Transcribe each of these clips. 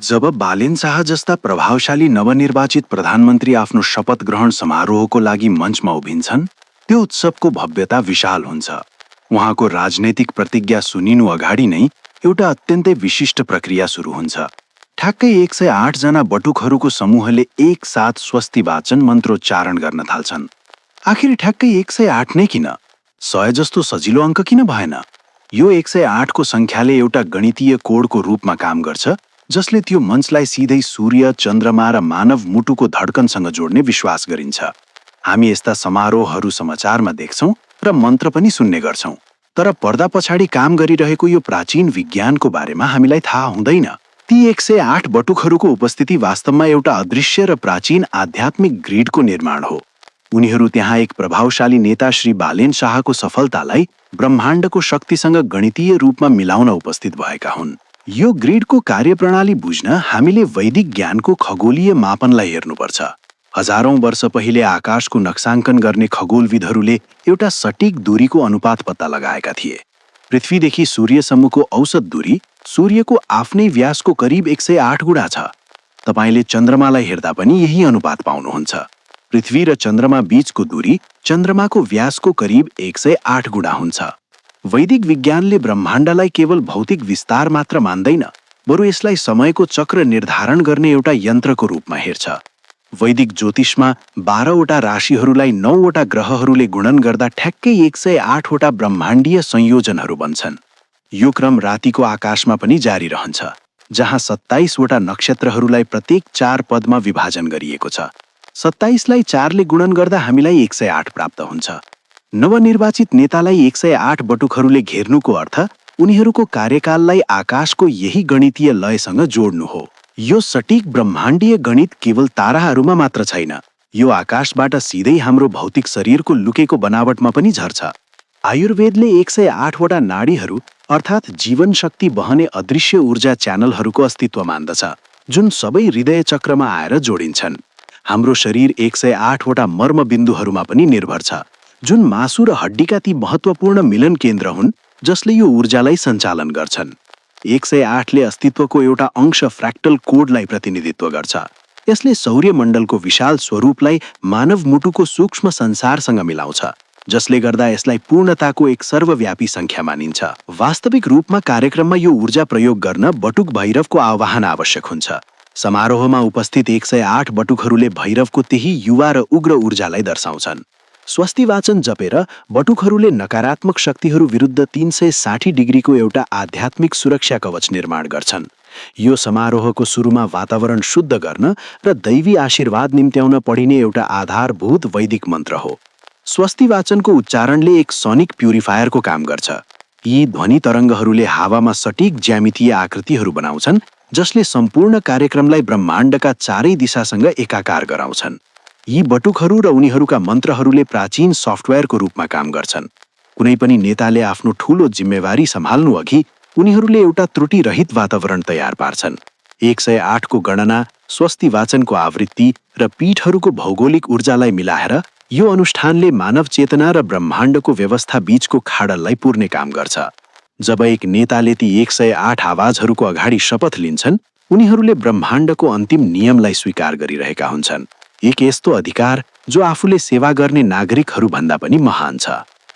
जब बालेन शाह जस्ता प्रभावशाली नवनिर्वाचित प्रधानमन्त्री आफ्नो शपथ ग्रहण समारोहको लागि मञ्चमा उभिन्छन्, त्यो उत्सवको भव्यता विशाल हुन्छ। उहाँको राजनैतिक प्रतिज्ञा सुनिनु अगाडि नै एउटा अत्यन्तै विशिष्ट प्रक्रिया सुरु हुन्छ। ठ्याक्कै 108 जना बटुकहरूको समूहले एकसाथ स्वस्ति वाचन मन्त्रोच्चारण गर्न थाल्छन्। आखिर ठ्याक्कै 108 नै किन? 100 जस्तो सजिलो अङ्क किन भएन? यो 108 को संख्याले एउटा गणितीय कोडको रूपमा काम गर्छ, जसले त्यो मञ्चलाई सिधै सूर्य, चन्द्रमा र मानव मुटुको धड्कनसँग जोड्ने विश्वास गरिन्छ। हामी यस्ता समारोहहरू समाचारमा देख्छौं र मन्त्र पनि सुन्ने गर्छौं, तर पर्दा पछाडि काम गरिरहेको यो प्राचीन विज्ञानको बारेमा हामीलाई थाहा हुँदैन। ती 108 बटुकहरूको उपस्थिति वास्तवमा एउटा अदृश्य र प्राचीन आध्यात्मिक ग्रिडको निर्माण हो। उनीहरू त्यहाँ एक प्रभावशाली नेता श्री बालेन शाहको सफलतालाई ब्रह्माण्डको शक्तिसँग गणितीय रूपमा मिलाउन उपस्थित भएका हुन्। यो ग्रिडको कार्यप्रणाली बुझ्न हामीले वैदिक ज्ञानको खगोलीय मापनलाई हेर्नुपर्छ। हजारौं वर्ष पहिले आकाशको नक्साङ्कन गर्ने खगोलविदहरूले एउटा सटीक दूरीको अनुपात पत्ता लगाएका थिए। पृथ्वीदेखि सूर्यसम्मको औसत दूरी सूर्यको आफ्नै व्यासको करिब 108 गुणा छ। तपाईले चन्द्रमालाई हेर्दा पनि यही अनुपात पाउनुहुन्छ। पृथ्वी र चन्द्रमा बीचको दूरी चन्द्रमाको व्यासको करिब 108 गुणा हुन्छ। वैदिक विज्ञानले ब्रह्माण्डलाई केवल भौतिक विस्तार मात्र मान्दैन, बरु यसलाई समयको चक्र निर्धारण गर्ने एउटा यन्त्रको रूपमा हेर्छ। वैदिक ज्योतिषमा 12 वटा राशिहरूलाई 9 वटा ग्रहहरूले गुणन गर्दा ठ्याक्कै 108 वटा ब्रह्माण्डीय संयोजनहरू बन्छन्। यो क्रम रातिको आकाशमा पनि जारी रहन्छ, जहाँ 27 वटा नक्षत्रहरूलाई प्रत्येक 4 पदमा विभाजन गरिएको छ। 27 लाई 4 ले गुणन गर्दा हामीलाई 108 प्राप्त हुन्छ। नवनिर्वाचित नेतालाई 108 बटुकहरूले घेर्नुको अर्थ उनीहरूको कार्यकाललाई आकाशको यही गणितीय लयसँग जोड्नु हो। यो सटीक ब्रह्माण्डीय गणित केवल ताराहरूमा मात्र छैन, यो आकाशबाट सिधै हाम्रो भौतिक शरीरको लुकेको बनावटमा पनि झर्छ। आयुर्वेदले 108 वटा नाडीहरू अर्थात् जीवन शक्ति बहने अदृश्य ऊर्जा च्यानलहरूको अस्तित्व मान्दछ, जुन सबै हृदय चक्रमा आएर जोडिन्छन्। हाम्रो शरीर 108 वटा मर्म बिन्दुहरूमा पनि निर्भर छ, जुन मासु र हड्डीका ती महत्त्वपूर्ण मिलन केन्द्र हुन् जसले यो ऊर्जालाई सञ्चालन गर्छन्। 108 ले अस्तित्वको एउटा अंश फ्र्याक्टल कोडलाई प्रतिनिधित्व गर्छ। यसले सौर्यमण्डलको विशाल स्वरूपलाई मानव मुटुको सूक्ष्म संसारसँग मिलाउँछ, जसले गर्दा यसलाई पूर्णताको एक सर्वव्यापी संख्या मानिन्छ। वास्तविक रूपमा कार्यक्रममा यो ऊर्जा प्रयोग गर्न बटुक भैरवको आह्वान आवश्यक हुन्छ। समारोहमा उपस्थित 108 बटुकहरूले भैरवको त्यही युवा र उग्र ऊर्जालाई दर्शाउँछन्। स्वस्ति वाचन जपेर बटुकहरूले नकारात्मक शक्तिहरू विरुद्ध 360 डिग्रीको एउटा आध्यात्मिक सुरक्षा कवच निर्माण गर्छन्। यो समारोहको सुरुमा वातावरण शुद्ध गर्न र दैवी आशीर्वाद निम्त्याउन पढिने एउटा आधारभूत वैदिक मन्त्र हो। स्वस्ति वाचनको उच्चारणले एक सोनिक प्युरिफायरको काम गर्छ। यी ध्वनि तरङ्गहरूले हावामा सटीक ज्यामितीय आकृतिहरू बनाउँछन्, जसले सम्पूर्ण कार्यक्रमलाई ब्रह्माण्डका चारै दिशासँग एकाकार गराउँछन्। यी बटुकहरू र उनीहरूका मन्त्रहरूले प्राचीन सफ्टवेयरको रूपमा काम गर्छन्। कुनै पनि नेताले आफ्नो ठूलो जिम्मेवारी सम्हाल्नु अघि उनीहरूले एउटा त्रुटिरहित वातावरण तयार पार्छन्। 108 को गणना, स्वस्ति वाचनको आवृत्ति र पीठहरूको भौगोलिक ऊर्जालाई मिलाएर यो अनुष्ठानले मानव चेतना र ब्रह्माण्डको व्यवस्था बीचको खाडललाई पुर्ने काम गर्छ। जब एक नेताले ती 108 आवाजहरूको अगाडि शपथ लिन्छन्, उनीहरूले ब्रह्माण्डको अन्तिम नियमलाई स्वीकार गरिरहेका हुन्छन्। एक यस्तो अधिकार जो आफूले सेवा गर्ने नागरिकहरू भन्दा पनि महान छ।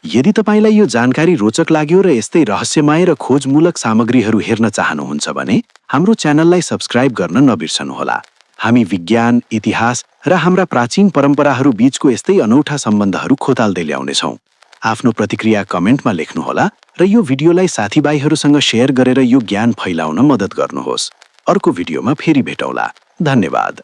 यदि तपाईलाई यो जानकारी रोचक लाग्यो र यस्तै रहस्यमय र खोजमूलक सामग्रीहरू हेर्न चाहनुहुन्छ भने हाम्रो च्यानललाई सब्स्क्राइब गर्न नबिर्सनुहोला। हामी विज्ञान, इतिहास र हाम्रा प्राचीन परम्पराहरू बीचको यस्तै अनौठा सम्बन्धहरू खोताल्दै ल्याउनेछौँ। आफ्नो प्रतिक्रिया कमेन्टमा लेख्नुहोला र यो भिडियोलाई साथीभाइहरूसँग सेयर गरेर यो ज्ञान फैलाउन मद्दत गर्नुहोस्। अर्को भिडियोमा फेरि भेटौँला। धन्यवाद।